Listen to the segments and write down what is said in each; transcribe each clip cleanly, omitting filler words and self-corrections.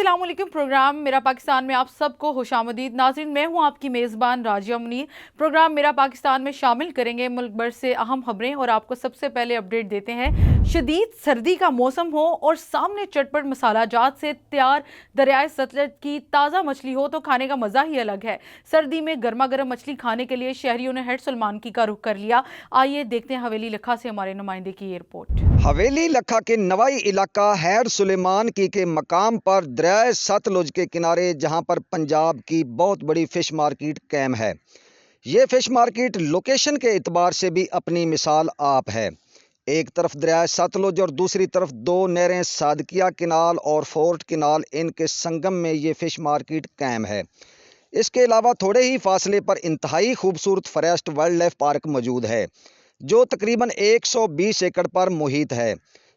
अस्सलाम वालेकुम। प्रोग्राम मेरा पाकिस्तान में आप सबको खुशामदीद। नाज़रीन, मैं हूं आपकी मेज़बान राजिया मुनीर। प्रोग्राम मेरा पाकिस्तान में शामिल करेंगे मुल्क भर से अहम खबरें और आपको सबसे पहले अपडेट देते हैं। शदीद सर्दी का मौसम हो और सामने चटपट मसाला जात से तैयार दरियाए सतलज की ताज़ा मछली हो तो खाने का मज़ा ही अलग है। सर्दी में गर्मा गर्म मछली खाने के लिए शहरियों ने हेड सुलेमान की का रुख कर लिया। आइए देखते हैं हवेली लखा से हमारे नुमाइंदे की ये रिपोर्ट। हवेली लखा के नवाई इलाका हैर सुलेमान की के मकाम पर दरियाए सतलुज के किनारे जहां पर पंजाब की बहुत बड़ी फ़िश मार्केट कायम है। ये फ़िश मार्केट लोकेशन के एतबार से भी अपनी मिसाल आप है। एक तरफ दरियाए सतलुज और दूसरी तरफ दो नहरें सादकिया किनाल और फोर्ट किनाल, इनके संगम में ये फ़िश मार्केट कायम है। इसके अलावा थोड़े ही फासले पर इंतहाई खूबसूरत फॉरेस्ट वाइल्ड लाइफ पार्क मौजूद है जो तकरीबन 120 एकड़ पर मुहित है।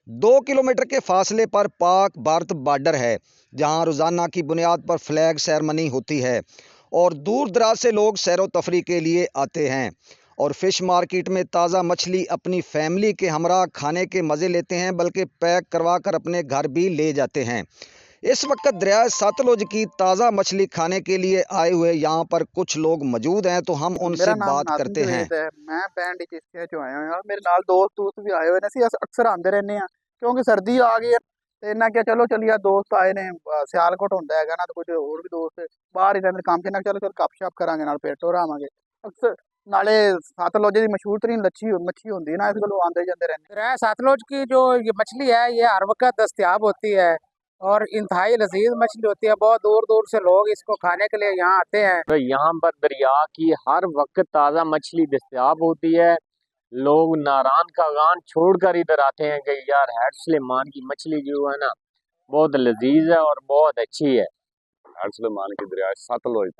2 किलोमीटर के फासले पर पाक भारत बॉर्डर है जहां रोज़ाना की बुनियाद पर फ्लैग सेरेमनी होती है और दूर दराज से लोग सैर व तफरी के लिए आते हैं और फ़िश मार्केट में ताज़ा मछली अपनी फैमिली के हमरा खाने के मज़े लेते हैं, बल्कि पैक करवा कर अपने घर भी ले जाते हैं। इस वक्त दरियाए सतलुज की ताज़ा मछली खाने के लिए आए हुए यहाँ पर कुछ लोग मौजूद हैं, तो हम उनसे मेरा नाम बात नाज़िम करते हैं। जवेद है। मैं ਪਿੰਡ ਚਿਸ਼ਤੀਆਂ ਚੋਂ ਆਇਆ ਹਾਂ। ਮੇਰੇ ਨਾਲ ਦੋਸਤ ਵੀ ਆਏ ਹੋਏ ਨੇ। ਅਸੀਂ ਅਕਸਰ ਆਉਂਦੇ ਰਹਿੰਦੇ ਹਾਂ ਕਿਉਂਕਿ ਸਰਦੀ ਆ ਗਈ ਹੈ ਤੇ ਇਹਨਾਂ ਕਿਹਾ ਚਲੋ ਚਲੀਏ। ਦੋਸਤ ਆਏ ਨੇ, ਸਿਆਲਕੋਟ ਹੁੰਦਾ ਹੈਗਾ ਨਾ, ਤੇ ਕੁਝ ਹੋਰ ਵੀ ਦੋਸਤ ਬਾਹਰ ਹੀ ਰਹਿੰਦੇ ਕੰਮ ਤੇ ਨਾ, ਚਲੋ ਗੱਪ ਸ਼ਪ ਕਰਾਂਗੇ, ਨਾਲ ਪੇਟ ਟੋਰਾਵਾਂਗੇ। ਅਕਸਰ ਨਾਲੇ सतलुज की मशहूर तरीन मच्छी होती है ना, इस गलों आते जाते रहते हैं। सतलुज की जो ये मछली है ये हर वक्त दस्तयाब होती है और इंतहाई लजीज मछली होती है। बहुत दूर दूर से लोग इसको खाने के लिए यहाँ आते हैं। तो यहाँ पर दरिया की हर वक्त ताज़ा मछली दस्तयाब होती है। लोग नारान का गान छोड़कर इधर आते हैं कि यार हैड सुलेमान की मछली जो है ना बहुत लजीज है और बहुत अच्छी है। हैड सुलेमान की दरिया सतलुज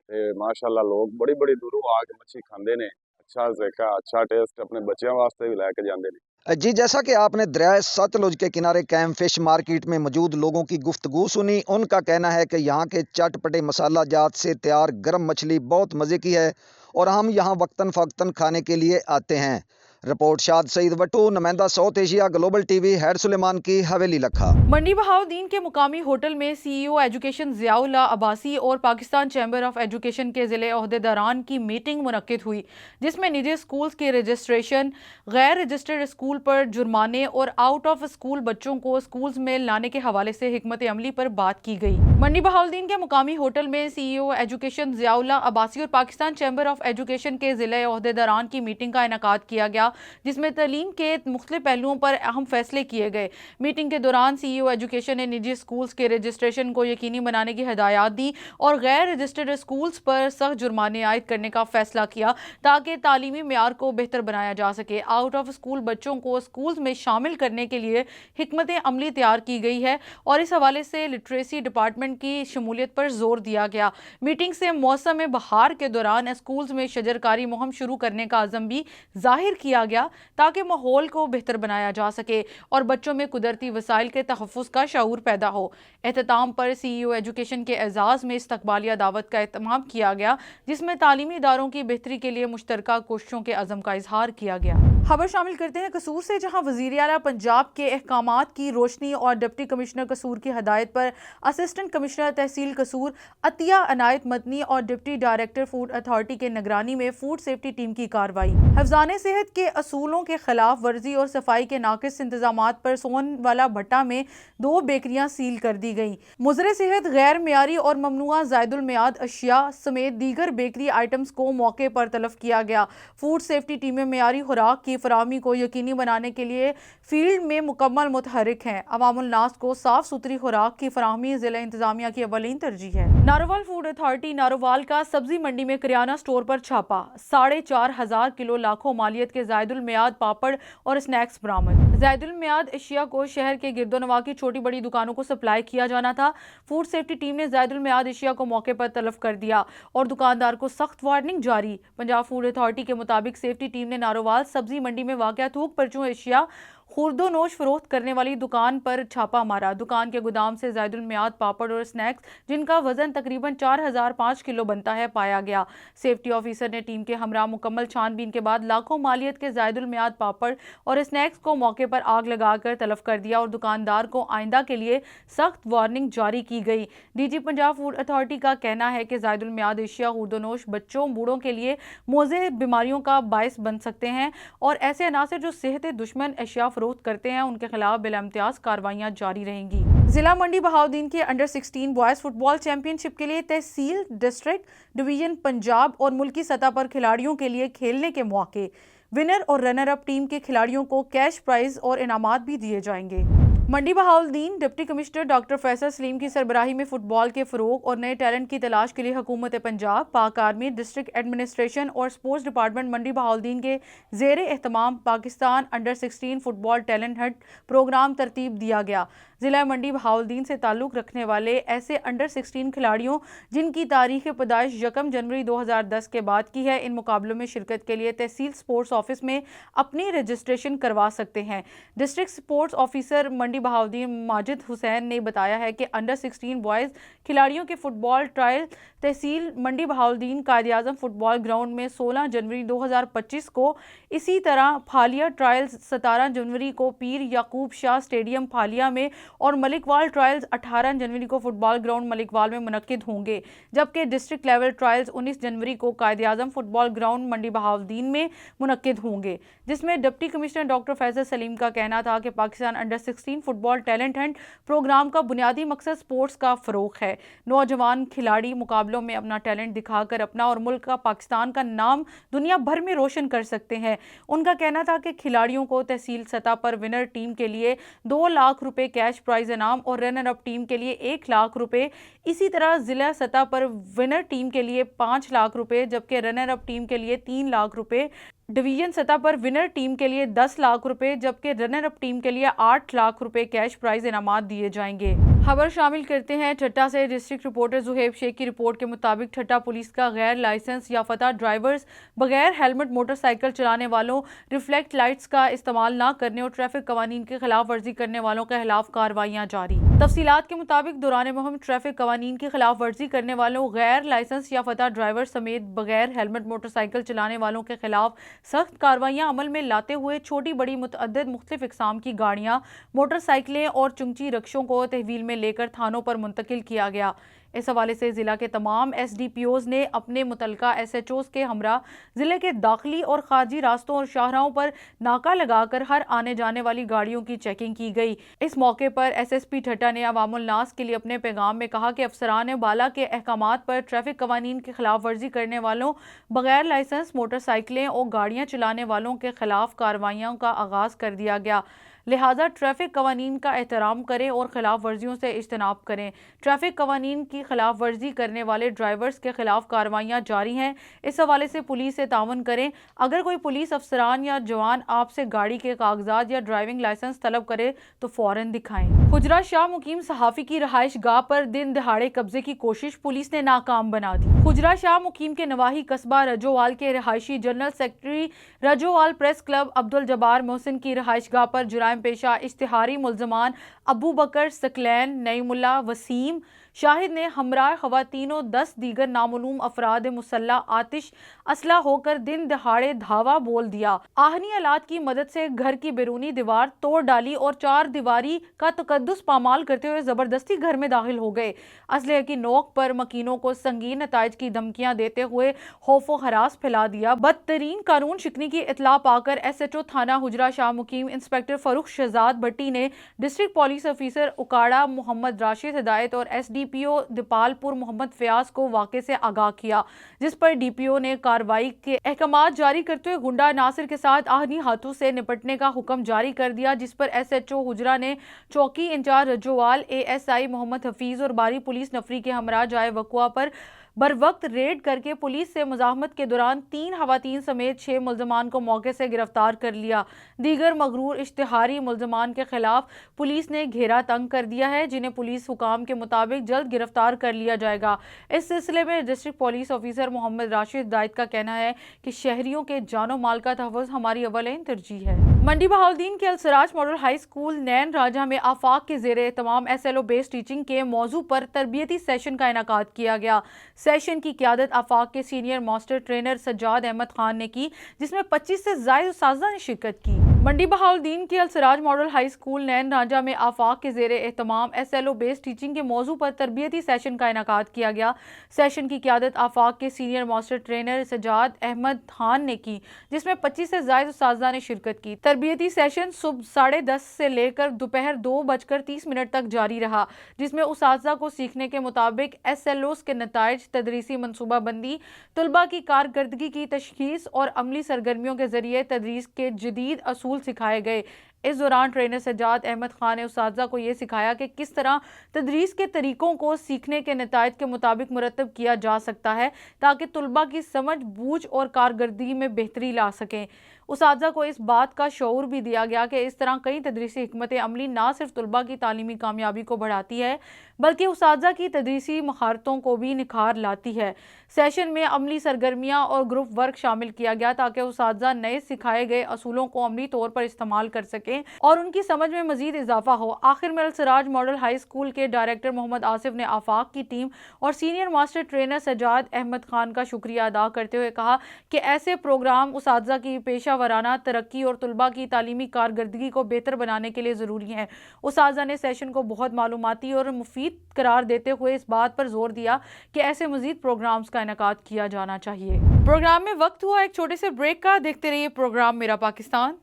ते माशाल्लाह लोग बड़ी बड़ी दूरों आके मच्छी खांदे ने। अच्छा ज़ायका, अच्छा टेस्ट अपने बच्चों वास्ते भी लैके जाते हैं। जी, जैसा कि आपने दरियाए सतलुज के किनारे कायम फ़िश मार्केट में मौजूद लोगों की गुफ्तगू सुनी। उनका कहना है कि यहाँ के चटपटे मसाला जात से तैयार गर्म मछली बहुत मज़े की है और हम यहाँ वक्तन फ़क्तन खाने के लिए आते हैं। रिपोर्ट शाद सईद वटू, नुमाइंदा South Asia Global TV, Head Sulemanki Haveli लखा। मंडी बहाउद्दीन के मुकामी होटल में सीईओ एजुकेशन ज़ियाउल्ला अब्बासी और पाकिस्तान चैम्बर ऑफ एजुकेशन के ज़िले ओहदेदारान की मीटिंग मुनक्किद हुई, जिसमें निजी स्कूल्स के रजिस्ट्रेशन, गैर रजिस्टर्ड स्कूल पर जुर्माने और आउट ऑफ स्कूल बच्चों को स्कूल्स में लाने के हवाले से हिकमत अमली पर बात की गई। मंडी बहाउद्दीन के मुकामी होटल में सीईओ एजुकेशन ज़ियाउल्ला अब्बासी और पाकिस्तान चैम्बर ऑफ एजुकेशन के ज़िले ओहदेदारान की मीटिंग का इनेकाद किया गया, जिसमें तालीम के मुख्तलिफ पहलुओं पर अहम फैसले किए गए। मीटिंग के दौरान सीईओ एजुकेशन ने निजी स्कूल्स के रजिस्ट्रेशन को यकीनी बनाने की हिदायत दी और गैर रजिस्टर्ड स्कूल्स पर सख्त जुर्माने आयद करने का फैसला किया ताकि तालीमी मेयार को बेहतर बनाया जा सके। आउट ऑफ स्कूल बच्चों को स्कूल्स में शामिल करने के लिए हिकमत अमली तैयार की गई है और इस हवाले से लिटरेसी डिपार्टमेंट की शमूलियत पर जोर दिया गया। मीटिंग से मौसम बहार के दौरान स्कूल्स में शजरकारी मुहिम शुरू करने का अज़म भी जाहिर किया गया ताकि माहौल को बेहतर बनाया जा सके और बच्चों में कुदरती वसाइल के तहफ़्फ़ुज़ का शऊर पैदा हो। एहतमाम पर सीईओ एजुकेशन के एजाज़ में इस्तकबालिया दावत का एहतमाम किया गया, जिसमें तालीमी इदारों की बेहतरी के लिए मुश्तरका कोशिशों के अज़म का इजहार किया गया। खबर शामिल करते हैं कसूर से, जहां वज़ीर आला पंजाब के अहकामात की रोशनी और डिप्टी कमिश्नर कसूर की हदायत पर असिस्टेंट कमिश्नर तहसील कसूर अतिया अनायत मदनी और डिप्टी डायरेक्टर फूड अथॉरिटी के निगरानी में फूड सेफ्टी टीम की कार्रवाई। हिफ्ज़ाने सेहत के असूलों के खिलाफ वर्जी और सफाई के नाकिस इंतजामात पर सोनवाला भट्टा में 2 बेकरियां सील कर दी गई। मुज़रे सेहत गैर मियारी और ममनुआ ज़ायदुल मियाद अशिया समेत दीगर बेकरी आइटम्स को मौके पर तलब किया गया। फूड सेफ्टी टीमें मियारी खुराक की फराहमी को यकीनी बनाने के लिए फील्ड में मुकम्मल मुतहरिक हैं। अवामुल नास को साफ सुथरी खुराक की फराहमी ज़िला इंतजामिया की अवलीन तरजीह है। नारोवाल फूड अथॉरिटी नारोवाल का सब्जी मंडी में किराना स्टोर पर छापा। 4,500 किलो लाखों मालियत के ज़ायदुल मियाद पापड़ और स्नैक्स बरामद। ज़ायदुल मियाद अशिया को शहर के गिरदोनवा की छोटी बड़ी दुकानों को सप्लाई किया जाना था। फूड सेफ्टी टीम ने ज़ायदुल मियाद अशिया को मौके पर तलब कर दिया और दुकानदार को सख्त वार्निंग जारी। पंजाब फूड अथॉरिटी के मुताबिक सेफ्टी टीम ने नारोवाल सब्जी मंडी में वाक़या थूक परचून अशिया खुर्दोनोश फरोख्त करने वाली दुकान पर छापा मारा। दुकान के गोदाम से ज़ायदुल मियाद पापड़ और स्नैक्स जिनका वजन तकरीबन 4005 किलो बनता है पाया गया। सेफ्टी ऑफिसर ने टीम के हमरा मुकम्मल छानबीन के बाद लाखों मालियत के ज़ायदुल मियाद पापड़ और स्नैक्स को मौके पर आग लगाकर तलफ कर दिया और दुकानदार को आइंदा के लिए सख्त वार्निंग जारी की गई। डीजी पंजाब फूड अथॉरिटी का कहना है कि ज़ायदुल मियाद एशिया खुर्दोनोश बच्चों बूढ़ों के लिए मोज़े बीमारियों का बायस बन सकते हैं और ऐसे अनासर जो सेहत दुश्मन एशिया फरोख्त करते हैं उनके खिलाफ बिलाइम्तियाज कार्रवाइयां जारी रहेंगी। जिला मंडी बहाउद्दीन के अंडर 16 बॉयज फुटबॉल चैंपियनशिप के लिए तहसील, डिस्ट्रिक्ट, डिवीजन पंजाब और मुल्की सतह पर खिलाड़ियों के लिए खेलने के मौके। विनर और रनर अप टीम के खिलाड़ियों को कैश प्राइज और इनामात भी दिए जाएंगे। Mandi Bahauddin deputy commissioner doctor Faisal Saleem की सरबराही में फुटबॉल के फ़रोग और नए टैलेंट की तलाश के लिए हुकूमत Punjab, Pak army, district administration और स्पोर्ट्स डिपार्टमेंट मंडी बहाउद्दीन के ज़ेर एहतमाम Pakistan under 16 football talent hunt programme तरतीब दिया गया। ज़िला मंडी बहाउद्दीन से ताल्लुक़ रखने वाले ऐसे अंडर 16 खिलाड़ियों जिनकी तारीख़ पैदाइश 1 जनवरी 2010 के बाद की है, इन मुकाबलों में शिरकत के लिए तहसील स्पोर्ट्स ऑफिस में अपनी रजिस्ट्रेशन करवा सकते हैं। डिस्ट्रिक्ट स्पोर्ट्स ऑफिसर मंडी बहाउद्दीन माजिद हुसैन ने बताया है कि अंडर 16 बॉयज़ खिलाड़ियों के फुटबॉल ट्रायल तहसील मंडी बहाउद्दीन कायद-ए-आज़म फुटबॉल ग्राउंड में 16 जनवरी 2025 को, इसी तरह फालिया ट्रायल्स 17 जनवरी को पीर याकूब शाह स्टेडियम फालिया में और मलिकवाल ट्रायल्स 18 जनवरी को फुटबॉल ग्राउंड मलिकवाल में मुनक्किद होंगे, जबकि डिस्ट्रिक्ट लेवल ट्रायल्स 19 जनवरी को कायद-ए-आज़म फुटबॉल ग्राउंड मंडी बहाउद्दीन में मुनक्किद होंगे, जिसमें deputy commissioner doctor Faisal Saleem का कहना था कि Pakistan under 16 football talent hunt programme का बुनियादी मकसद स्पोर्ट्स का फ़रोग़ है। नौजवान खिलाड़ी मुकाबलों में अपना टैलेंट दिखाकर अपना और मुल्क का, पाकिस्तान का नाम दुनिया भर में रोशन कर सकते हैं। उनका कहना था कि खिलाड़ियों को तहसील सतह पर विनर टीम के लिए 2 लाख रुपए कैश प्राइज इनाम और रनर अप टीम के लिए 1 लाख रुपए, इसी तरह जिला सतह पर विनर टीम के लिए 5 लाख रुपए जबकि रनर अप टीम के लिए 3 लाख रुपए, डिवीजन सतह पर विनर टीम के लिए 10 लाख रुपए जबकि रनर अप टीम के लिए 8 लाख रुपए कैश प्राइज इनामात दिए जाएंगे। खबर शामिल करते हैं ठट्टा से। डिस्ट्रिक्ट रिपोर्टर जुहेब शेख की रिपोर्ट के मुताबिक ठट्टा पुलिस का गैर लाइसेंस याफ्ता ड्राइवर्स, बगैर हेलमेट मोटरसाइकिल चलाने वालों, रिफ्लेक्ट लाइट्स का इस्तेमाल न करने और ट्रैफिक कवानीन की खिलाफ वर्जी करने वालों के खिलाफ कार्रवाइयां जारी। तफसीलात के मुताबिक दौरान मुहिम ट्रैफिक कवानीन की खिलाफ वर्जी करने वालों, गैर लाइसेंस याफ्ता ड्राइवर समेत बगैर हेलमेट मोटरसाइकिल चलाने वालों के खिलाफ सख्त कार्रवाइयां अमल में लाते हुए छोटी बड़ी मुतअद्दिद मुख्तलिफ इक़साम की गाड़ियां, मोटरसाइकिलें और चुंची रक्षों को तहवील में लेकर थानों पर मुंतकिल किया गया। इस हवाले से ज़िला के तमाम SDPOs ने अपने मुतलका SHOs के हमरा ज़िले के दाखिली और खारजी रास्तों और शाहराहों पर नाका लगाकर हर आने जाने वाली गाड़ियों की चेकिंग की गई। इस मौके पर SSP ठट्टा ने अवामुल नास के लिए अपने पैगाम में कहा कि अफसरान बाला के अहकामात पर ट्रैफिक कवानीन की खिलाफ वर्जी करने वालों, बगैर लाइसेंस मोटरसाइकिलें और गाड़ियाँ चलाने वालों के खिलाफ कार्रवाइयों का आगाज़ कर दिया गया। लिहाजा ट्रैफिक कवानीन का एहतराम करें और खिलाफ वर्जियों से इज्तनाब करें। ट्रैफिक कवानीन की खिलाफ वर्जी करने वाले ड्राइवर्स के खिलाफ कार्रवाइयाँ जारी हैं। इस हवाले से पुलिस से तावन करें। अगर कोई पुलिस अफसरान या जवान आपसे गाड़ी के कागजात या ड्राइविंग लाइसेंस तलब करे तो फौरन दिखाएं। खुजरा शाह मुकीम सहाफ़ी की रहाइश गाह पर दिन दहाड़े कब्जे की कोशिश पुलिस ने नाकाम बना दी। खुजरा शाह मुकीम के नवाही कस्बा रजोवाल के रहायशी general secretary Rajowal press club Abdul Jabbar Mohsin की रहाइश गाह पर जुराइम पेशा इश्तिहारी मुल्ज़मान अबू बकर सकलैन, नईमुल्ला, वसीम शाहिद ने हमराह ख़वातीनों 10 दीगर नामालूम अफराद मुसल्ला आतिश असला होकर दिन दहाड़े धावा बोल दिया। आहनी आलात की मदद से घर की बैरूनी दीवार तोड़ डाली और 4 दीवारी का तकद्दुस पामाल करते हुए ज़बरदस्ती घर में दाखिल हो गए। असलहे की नोक पर मकीनों को संगीन नताइज की धमकियां देते हुए खौफो हरास फैला दिया। बदतरीन कानून शिकनी की इतला पाकर SHO थाना हुजरा शाह मुकीम इंस्पेक्टर फरूख शहजाद भट्टी ने district police officer Okara Muhammad Rashid Hidayat और SDPO दीपालपुर मोहम्मद फयाज को वाक़े से आगाह किया, जिस पर DPO ने कार्रवाई के अहकामात जारी करते हुए गुंडा नासिर के साथ आहनी हाथों से निपटने का हुक्म जारी कर दिया, जिस पर SHO हुजरा ने चौकी इंचार्ज रजोवाल ASI मोहम्मद हफीज और बारी पुलिस नफरी के हमरा जाए वक़ुआ पर बरवक्त रेड करके पुलिस से मुज़ाहमत के दौरान 3 ख़वातीन समेत 6 मुल्ज़मान को मौके से गिरफ्तार कर लिया। दीगर मगरूर इश्तिहारी मुल्ज़मान के खिलाफ पुलिस ने घेरा तंग कर दिया है, जिन्हें पुलिस हुकाम के मुताबिक जल्द गिरफ्तार कर लिया जाएगा। इस सिलसिले में district police officer Muhammad Rashid Hidayat का कहना है कि शहरियों के जानो माल का तहफ़्फ़ुज़ हमारी अव्वल तरजीह है। मंडी बहाउद्दीन के अलसराज मॉडल हाई स्कूल नैन राजा में आफाक के ज़ेरे तमाम SLO बेस्ड टीचिंग के मौजू पर तरबियती सेशन का इनेकाद किया गया। सेशन की क़ियादत आफाक के senior master trainer Sajjad Ahmad Khan ने की, जिसमें 25 से ज़ायद उस्ताज़ा ने शिरकत की। मंडी बहाउद्दीन के अलसराज मॉडल हाई स्कूल नैन राजा में आफाक के ज़ेरे एहतमाम SLO बेस्ड टीचिंग के मौजू पर तरबियती सेशन का इनेकाद किया गया। सेशन की क़ियादत आफाक के senior master trainer Sajjad Ahmad Khan ने की, जिसमें 25 से ज़ायद उस्ताज़ा ने शिरकत की। तरबियती सेशन सुबह 10:30 से लेकर दोपहर 2:30 तक जारी रहा, जिसमें उस्ताज़ा को सीखने के मुताबिक SLOs के नताइज, तदरीसी मनसूबाबंदी, तलबा की कारकर्दगी की तशखीस और अमली सरगर्मियों के ज़रिए तदरीस के जदीद असूल सिखाए गए। इस दौरान ट्रेनर सज्जाद अहमद खान ने उस्ताज़ा को ये सिखाया कि किस तरह तदरीस के तरीक़ों को सीखने के नताइज के मुताबिक मुरतब किया जा सकता है, ताकि तलबा की समझ, बूझ और कारकर्दगी में बेहतरी ला सकें। उस्ताज़ा को इस बात का शऊर भी दिया गया कि इस तरह कई तदरीसी हिकमत अमली ना सिर्फ तलबा की तालीमी कामयाबी को बढ़ाती है, बल्कि उस्ताज़ा की तदरीसी महारतों को भी निखार लाती है। सेशन में अमली सरगर्मियाँ और ग्रुप वर्क शामिल किया गया, ताकि उस्ताज़ा नए सिखाए गए असूलों को अमली तौर पर इस्तेमाल कर सकें और उनकी समझ में मज़ीद इजाफा हो। आखिर में अलसराज मॉडल हाई स्कूल के डायरेक्टर मोहम्मद आसिफ ने आफाक की टीम और senior master trainer Sajjad Ahmad Khan का शुक्रिया अदा करते हुए कहा कि ऐसे प्रोग्राम उस्ताज़ा की पेशावराना तरक्की और तलबा की तालीमी कारकर्दगी को बेहतर बनाने के लिए ज़रूरी है। उस्ताज़ा ने सेशन को बहुत मालूमाती और मुफीद करार देते हुए इस बात पर जोर दिया कि ऐसे मज़ीद प्रोग्राम्स का इनेकाद किया जाना चाहिए। प्रोग्राम में वक्त हुआ एक छोटे से ब्रेक का। देखते रहिए प्रोग्राम मेरा पाकिस्तान।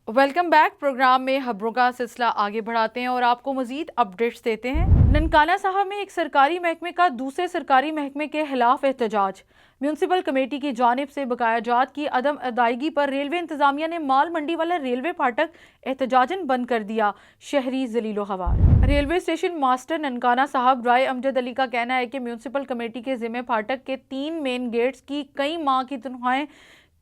Welcome back. प्रोग्राम में खबरों का सिलसिला आगे बढ़ाते हैं और आपको मजीद अपडेट्स देते हैं। ननकाना साहब में एक सरकारी महकमे का दूसरे सरकारी महकमे के खिलाफ एहतजाज। म्यूनसिपल कमेटी की जानिब से बकाया जात की अदम अदायगी पर रेलवे इंतजामिया ने माल मंडी वाला रेलवे फाटक एहतजाजन बंद कर दिया। शहरी जलीलो हवार। रेलवे स्टेशन मास्टर ननकाना साहब राय अमजद अली का कहना है कि म्यूनसिपल कमेटी के जिम्मे फाटक के 3 मेन गेट्स की कई माह की तनख्वाहें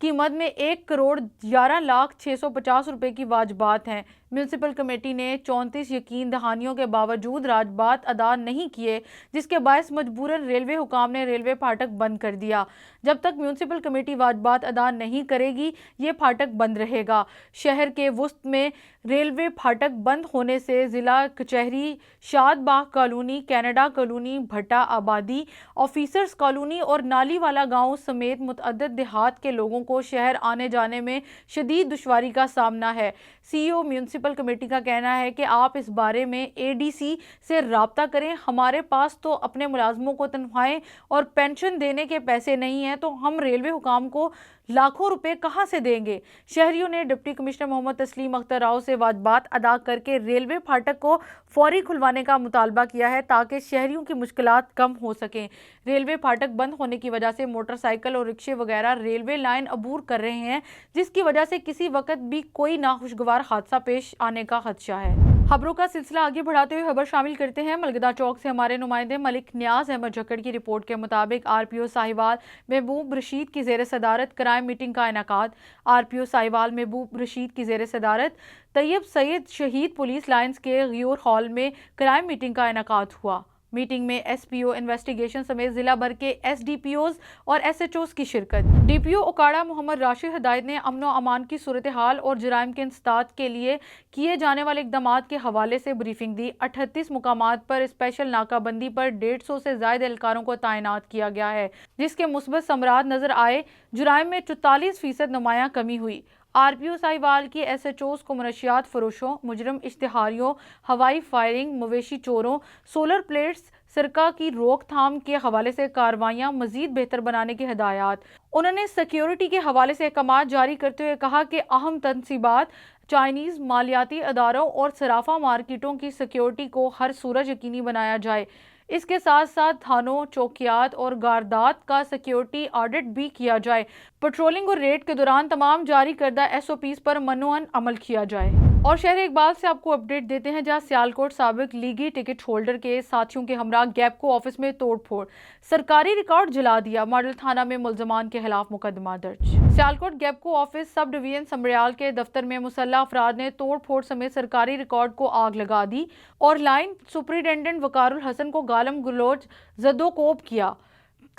कीमत में 1,11,650 रुपए की वाजबात हैं। म्यूनसिपल कमेटी ने 34 यकीन दहानियों के बावजूद राजबात अदा नहीं किए, जिसके बायस मजबूरन रेलवे हुकाम ने रेलवे फाटक बंद कर दिया। जब तक म्यूनसिपल कमेटी वाजबात अदा नहीं करेगी, ये फाटक बंद रहेगा। शहर के वुस्त में रेलवे फाटक बंद होने से ज़िला कचहरी, शादबाग कॉलोनी, कैनेडा कॉलोनी, भट्टा आबादी, ऑफिसर्स कॉलोनी और नाली वाला गाँव समेत मुतअद्दिद देहात के लोगों को शहर आने जाने में शदीद दुश्वारी का सामना है। CEO म्यूनसिपल कमेटी का कहना है कि आप इस बारे में ADC से राब्ता करें। हमारे पास तो अपने मुलाजमों को तनख्वाहें और पेंशन देने के पैसे नहीं हैं, तो हम रेलवे हुकाम को लाखों रुपए कहां से देंगे। शहरियों ने डिप्टी कमिश्नर मोहम्मद तस्लीम अख्तर राव से वाजबात अदा करके रेलवे फाटक को फौरी खुलवाने का मुतालबा किया है, ताकि शहरियों की मुश्किलात कम हो सकें। रेलवे फाटक बंद होने की वजह से मोटरसाइकिल और रिक्शे वगैरह रेलवे लाइन अबूर कर रहे हैं, जिसकी वजह से किसी वक्त भी कोई नाखुशगवार हादसा पेश आने का खदशा है। खबरों का सिलसिला आगे बढ़ाते हुए खबर शामिल करते हैं। मलगदा चौक से हमारे नुमाइंदे मलिक न्याज अहमद जकड़ की रिपोर्ट के मुताबिक RPO साहिवाल महबूब रशीद की ज़ेर सदारत क्राइम मीटिंग का इनेकाद। RPO साहिवाल महबूब रशीद की ज़ेर सदारत तैयब सैयद शहीद पुलिस लाइन्स के ग़ियोर हॉल में क्राइम मीटिंग का इनेकाद हुआ। मीटिंग में SPO इन्वेस्टिगेशन समेत जिला भर के SDPOs और SHOs की शिरकत। DPO उकाड़ा मोहम्मद राशिद हिदायत ने अमन व अमान की सूरत हाल और जराइम के इंसदाद के लिए किए जाने वाले इकदामात के हवाले से ब्रीफिंग दी। 38 मुकामात पर स्पेशल नाकाबंदी पर 150 से ज़ायद एहलकारों को तैनात किया गया है, जिसके मुस्बत समरात नजर आए। जुराइम में 44% नुमायां कमी हुई। RPO साहिवाल की SHOs को मनशियात फरोशों, मुजरम इश्तिहारियों, हवाई फायरिंग, मवेशी चोरों, सोलर प्लेट्स, सरका की रोकथाम के हवाले से कार्रवाइयाँ मजीद बेहतर बनाने की हिदायत। उन्होंने सिक्योरिटी के हवाले से अहकाम जारी करते हुए कहा कि अहम तनसीबात, चाइनीज़ मालियाती अदारों और सराफा मार्केटों की सिक्योरिटी को हर सूरज यकीनी बनाया जाए। इसके साथ साथ थानों, चौकियात और गारदात का सिक्योरिटी ऑडिट भी किया जाए। पेट्रोलिंग और रेड के दौरान तमाम जारी करदा SOPs पर मनोअन अमल किया जाए। और शहर इकबाल से आपको अपडेट देते हैं, जहां सियालकोट साबिक लीगी टिकट होल्डर के साथियों के हमरा गैपको ऑफिस में तोड़फोड़, सरकारी रिकॉर्ड जला दिया। मॉडल थाना में मुलजमान के खिलाफ मुकदमा दर्ज। सियालकोट गैपको ऑफिस सब डिवीजन समरियाल के दफ्तर में मुसल्लह अफराद ने तोड़फोड़ समेत सरकारी रिकॉर्ड को आग लगा दी और लाइन सुपरिटेंडेंट वकारुल हसन को गालम गलोच जदोकोब किया।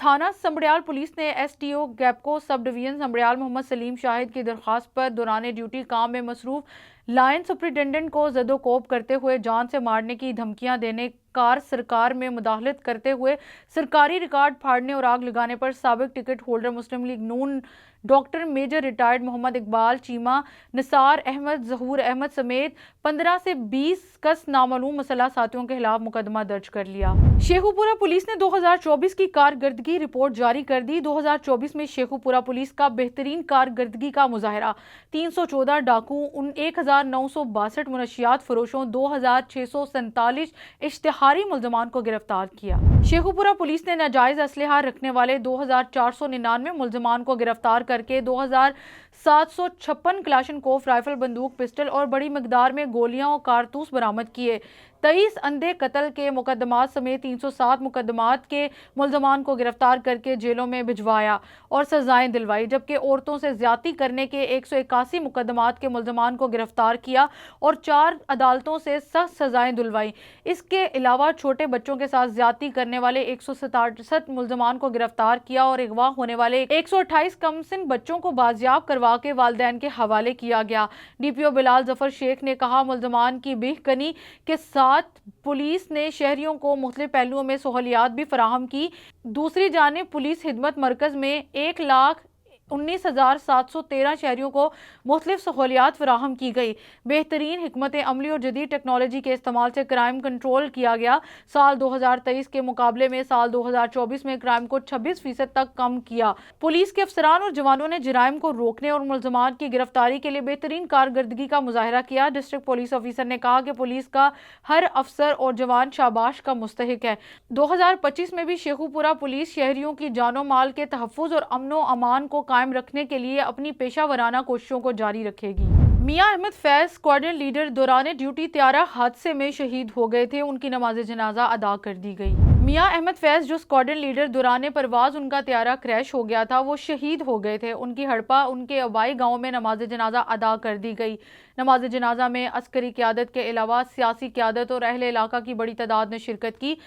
थाना समड़ियाल पुलिस ने STO गैपको सब डिवीजन समड़ियाल मोहम्मद सलीम शाहिद की दरख्वास्त पर दौरान ड्यूटी काम में मसरूफ लाइन सुपरिटेंडेंट को जदोकोब करते हुए जान से मारने की धमकियां देने, कार सरकार में मुदाखलत करते हुए सरकारी रिकॉर्ड फाड़ने और आग लगाने पर साबिक ticket holder Muslim League Noon doctor major retired Mohammad Iqbal Cheema, Nisar Ahmed, Zahoor Ahmed समेत 15 से 20 कस नामालूम मसला साथियों के खिलाफ मुकदमा दर्ज कर लिया। शेखुपुरा पुलिस ने 2024 की कारकर्दगी रिपोर्ट जारी कर दी। 2024 में शेखुपुरा पुलिस का बेहतरीन कारकर्दगी का मुजाहरा, 314 डाकू, 1962 मुनशियात फरोशों, 2647 इश्तिहारी मुल्जमान को गिरफ्तार किया। शेखुपुरा पुलिस ने नाजायज असलहा रखने वाले 2499 मुल्जमान को गिरफ्तार करके 2756 क्लाशनकोफ राइफल, बंदूक, पिस्टल और बड़ी मकदार में गोलियां और कारतूस बरामद किए। 23 अंधे कत्ल के मुकदमात समेत 307 मुकदमात के मुल्जमान को गिरफ्तार करके जेलों में भिजवाया और सजाएं दिलवाई, जबकि औरतों से ज्यादती करने के 181 मुकदमात के मुल्जमान को गिरफ्तार किया और 4 अदालतों से सख्त सजाएं दिलवाई। इसके अलावा छोटे बच्चों के साथ ज्यादती करने वाले 167 मुल्जमान को गिरफ्तार किया और अगवा होने वाले 128 कमसिन बच्चों को बाजियाब करवा के वालिदैन के हवाले किया गया। DPO बिलाल जफर शेख ने कहा, मुल्जमान की बेहकनी के साथ पुलिस ने शहरियों को मुख्तलिफ पहलुओं में सहूलियात भी फराहम की। दूसरी जानिब पुलिस खिदमत मरकज में 1,19,713 शहरियों को मुख्तलिफ सहूलियात फराहम की गई। बेहतरीन हिकमत अमली और जदीद टेक्नोलॉजी के इस्तेमाल से क्राइम कंट्रोल किया गया। साल 2023 के मुकाबले में साल 2024 में क्राइम को 26% तक कम किया। पुलिस के अफसरान और जवानों ने जराइम को रोकने और मुल्जमान की गिरफ्तारी के लिए बेहतरीन कारकर्दगी का मुजाहरा किया। डिस्ट्रिक्ट पुलिस ऑफिसर ने कहा कि पुलिस का हर अफसर और जवान शाबाश का मुस्तहिक है। 2025 में भी शेखुपुरा पुलिस शहरियों की जानो माल के तहफ़्फ़ुज़ और अमनो अमान को कायम रखने के लिए अपनी पेशा वराना कोशिशों को जारी रखेगी। मियां अहमद फैज स्क्वाड्रन लीडर दौरान ड्यूटी त्यारा हादसे में शहीद हो गए थे, उनकी नमाज जनाजा अदा कर दी गई। मियां अहमद फैज जो स्क्वाड्रन लीडर दौरान परवाज उनका त्यारा क्रैश हो गया था, वो शहीद हो गए थे। उनकी हड़पा उनके अबाई गांव में नमाज जनाजा अदा कर दी गई। नमाज जनाजा में अस्करी क़यादत के अलावा सियासी क़यादत और अहले इलाका की बड़ी तादाद ने शिरकत की।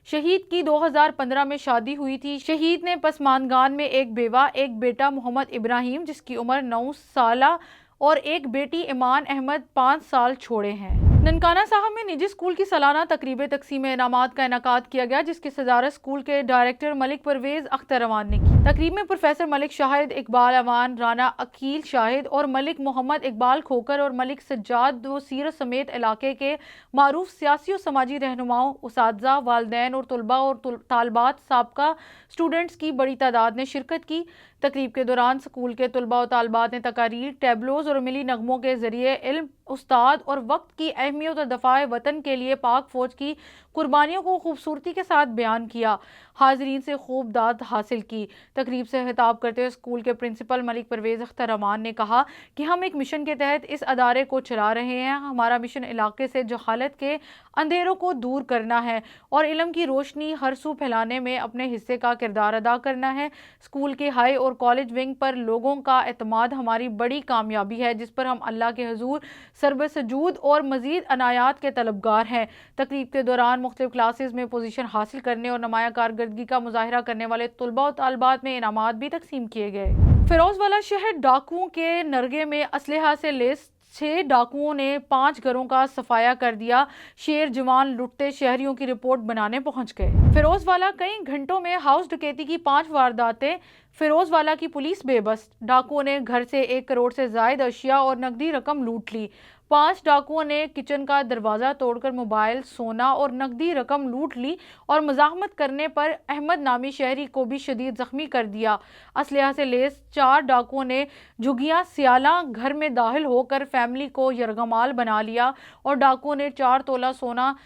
शहीद की 2015 में शादी हुई थी। शहीद ने पसमानगान में एक बेवा, एक बेटा मोहम्मद इब्राहिम जिसकी उम्र 9 साल और एक बेटी ईमान अहमद 5 साल छोड़े हैं। ननकाना साहब में निजी स्कूल की सालाना तकरीब तकसीम इनामात का इनेकाद किया गया, जिसकी सदारत स्कूल के डायरेक्टर मलिक परवेज अख्तर अवान ने की। तकरीब में प्रोफेसर मलिक शाहिद, इकबाल अवान, राना अकील शाहिद और मलिक मोहम्मद इकबाल खोकर और मलिक सज्जाद व सीरत समेत इलाके के मारूफ सियासी और समाजी रहनुमाओं, उसातिज़ा, वालिदैन और तुलबा और तालबात साबका स्टूडेंट्स की बड़ी तादाद ने शिरकत की। तकरीब के दौरान स्कूल के तुलबा और तालबात ने तकारीर, टैबलोज और मिली नगमों के जरिए इल्म, उस्ताद और वक्त की अहमियत और दफ़ाए वतन के लिए पाक फौज की कुर्बानियों को खूबसूरती के साथ बयान किया। हाज़रीन से खूब दाद हासिल की। तकरीब से खिताब करते हुए स्कूल के प्रिंसिपल मलिक परवेज अख्तर अमान ने कहा कि हम एक मिशन के तहत इस अदारे को चला रहे हैं। हमारा मिशन इलाके से जहालत के अंधेरों को दूर करना है और इल्म की रोशनी हर सू फैलाने में अपने हिस्से का किरदार अदा करना है। स्कूल के हाई और कॉलेज विंग पर लोगों का एतमाद हमारी बड़ी कामयाबी है, जिस पर हम अल्लाह के हुजूर सरब सजूद और मजीद अनायात के तलबगार हैं। तकरीब के दौरान मुख्तलिफ क्लासेस में पोजीशन हासिल करने और नुमाया कारकर्दगी का मुजाहिरा करने वाले तुलबा और तालबात में इनामात भी तकसीम किए गए। फिरोजवाला शहर डाकुओं के नरगे में असलहा से लेस 6 डाकुओं ने 5 घरों का सफाया कर दिया। शेर जवान लुटते शहरियों की रिपोर्ट बनाने पहुंच गए। फिरोजवाला कई घंटों में हाउस डकैती की 5 वारदातें। फिरोजवाला की पुलिस बेबस। डाकुओं ने घर से 1 करोड़ से जायद अशिया और नकदी रकम लूट ली। 5 डाकुओं ने किचन का दरवाज़ा तोड़कर मोबाइल, सोना और नकदी रकम लूट ली और मज़ाहमत करने पर अहमद नामी शहरी को भी शदीद ज़ख्मी कर दिया। असलहा से लेस 4 डाकुओं ने झुग्गियाँ सियाला घर में दाखिल होकर फैमिली को यरगमाल बना लिया और डाकुओं ने 4 तोला सोना,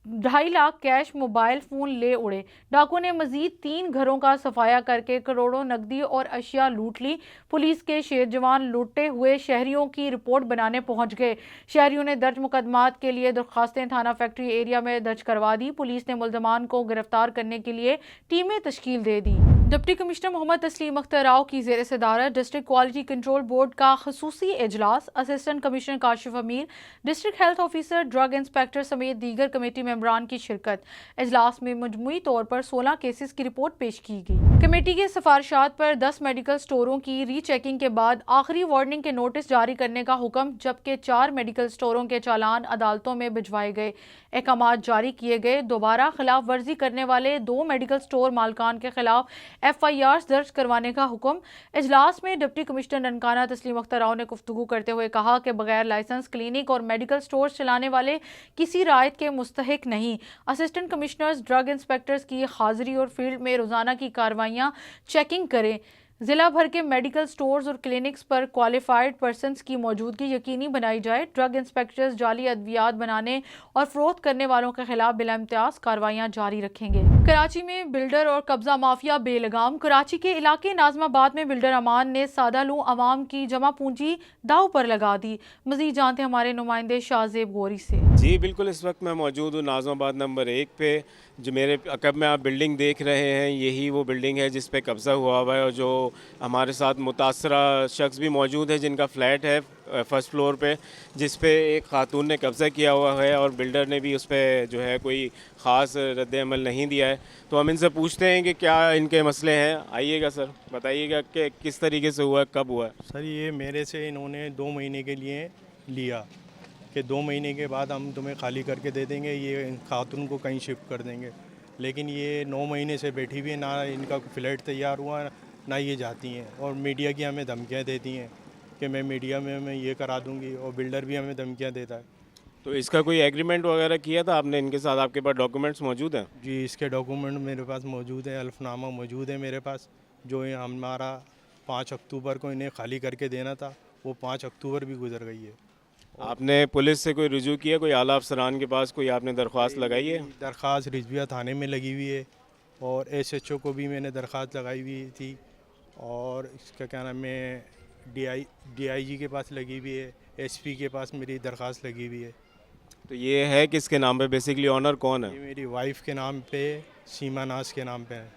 2.5 लाख कैश, मोबाइल फ़ोन ले उड़े। डाकुओं ने मजीद 3 घरों का सफाया करके करोड़ों नकदी और अशिया लूट ली। पुलिस के शेर जवान लूटे हुए शहरियों की रिपोर्ट बनाने पहुंच गए। शहरियों ने दर्ज मुकदमात के लिए दरख्वास्तें थाना फैक्ट्री एरिया में दर्ज करवा दी। पुलिस ने मुल्जमान को गिरफ्तार करने के लिए टीमें तश्कील दे दी। डिप्टी कमिश्नर मोहम्मद तस्लीम अख्तर राव की ज़ेर सदारत डिस्ट्रिक्ट क्वालिटी कंट्रोल बोर्ड का खसूसी इजलास, असिस्टेंट कमिश्नर काशिफ अमीर, district health officer, drug inspector समेत दीगर कमेटी मेंबरान की शिरकत। इजलास में मजमूई तौर पर 16 केसेस की रिपोर्ट पेश की गई। कमेटी की सिफारिशात पर 10 मेडिकल स्टोरों की रीचेकिंग के बाद आखिरी वार्निंग के नोटिस जारी करने का हुक्म, जबकि 4 मेडिकल स्टोरों के चालान अदालतों में भिजवाए गए, अहकामात जारी किए गए। दोबारा खिलाफ वर्जी करने वाले 2 मेडिकल स्टोर मालकान के खिलाफ FIRs दर्ज करवाने का हुक्म। इजलास में डिप्टी कमिश्नर ननकाना तस्लीम अख्तर राव ने गुफ्तगू करते हुए कहा कि बगैर लाइसेंस क्लिनिक और मेडिकल स्टोर चलाने वाले किसी रायत के मुस्तहिक नहीं। असिस्टेंट कमिश्नर्स, ड्रग इंस्पेक्टर्स की हाजिरी और फील्ड में रोजाना की कार्रवाइयाँ चेकिंग करें। ज़िला भर के मेडिकल स्टोर्स और क्लिनिक्स पर क्वालिफाइड पर्सनस की मौजूदगी यकीनी बनाई जाए। ड्रग इंस्पेक्टर्स जाली अद्वियात बनाने और फरोख्त करने वालों के खिलाफ बिला इम्तियाज कार्रवाइयाँ जारी रखेंगे। कराची में बिल्डर और कब्जा माफिया बेलगाम। कराची के इलाके नाजमाबाद में बिल्डर अमान ने सादालू अवाम की जमा पूंजी दाव पर लगा दी। मजीद जानते हैं हमारे नुमाइंदे शाहजेब गौरी से। जी बिल्कुल, इस वक्त मैं मौजूद हूँ नाज़माबाद नंबर 1 पे। जो मेरे अकब में आप बिल्डिंग देख रहे हैं, यही वो बिल्डिंग है जिस पे कब्ज़ा हुआ है और जो हमारे साथ मुतासरा शख्स भी मौजूद है जिनका फ़्लैट है फर्स्ट फ्लोर पे, जिस पे एक खातून ने कब्ज़ा किया हुआ है और बिल्डर ने भी उस पर जो है कोई ख़ास रद्द-ए-अमल नहीं दिया है। तो हम इनसे पूछते हैं कि क्या इनके मसले हैं। आइएगा सर, बताइएगा कि किस तरीके से हुआ, कब हुआ। सर ये मेरे से इन्होंने 2 महीने के लिए लिया कि 2 महीने के बाद हम तुम्हें खाली करके दे देंगे, ये खातून को कहीं शिफ्ट कर देंगे। लेकिन ये 9 महीने से बैठी हुई है, ना इनका फ्लैट तैयार हुआ ना ये जाती हैं, और मीडिया की हमें धमकियाँ देती हैं कि मैं मीडिया में मैं ये करा दूंगी, और बिल्डर भी हमें धमकियाँ देता है। तो इसका कोई एग्रीमेंट वगैरह किया था आपने इनके साथ? आपके पास डॉक्यूमेंट्स मौजूद हैं? जी इसके डॉक्यूमेंट मेरे पास मौजूद है, हल्फनामा मौजूद है मेरे पास। जो ये हमारा 5 अक्टूबर को इन्हें खाली करके देना था, वो 5 अक्टूबर भी गुजर गई है। आपने पुलिस से कोई रुजू किया, कोई आला अफसरान के पास कोई आपने दरख्वास्त लगाई है? दरख्वास्त रिजविया थाने में लगी हुई है, और SHO को भी मैंने दरख्वास्त लगाई हुई थी, और इसका क्या नाम है DIG के पास लगी हुई है, SP के पास मेरी दरख्वास्त लगी हुई है। तो ये है किसके नाम पे? बेसिकली ऑनर कौन है? ये मेरी वाइफ के नाम पे, सीमा नाज के नाम पे है।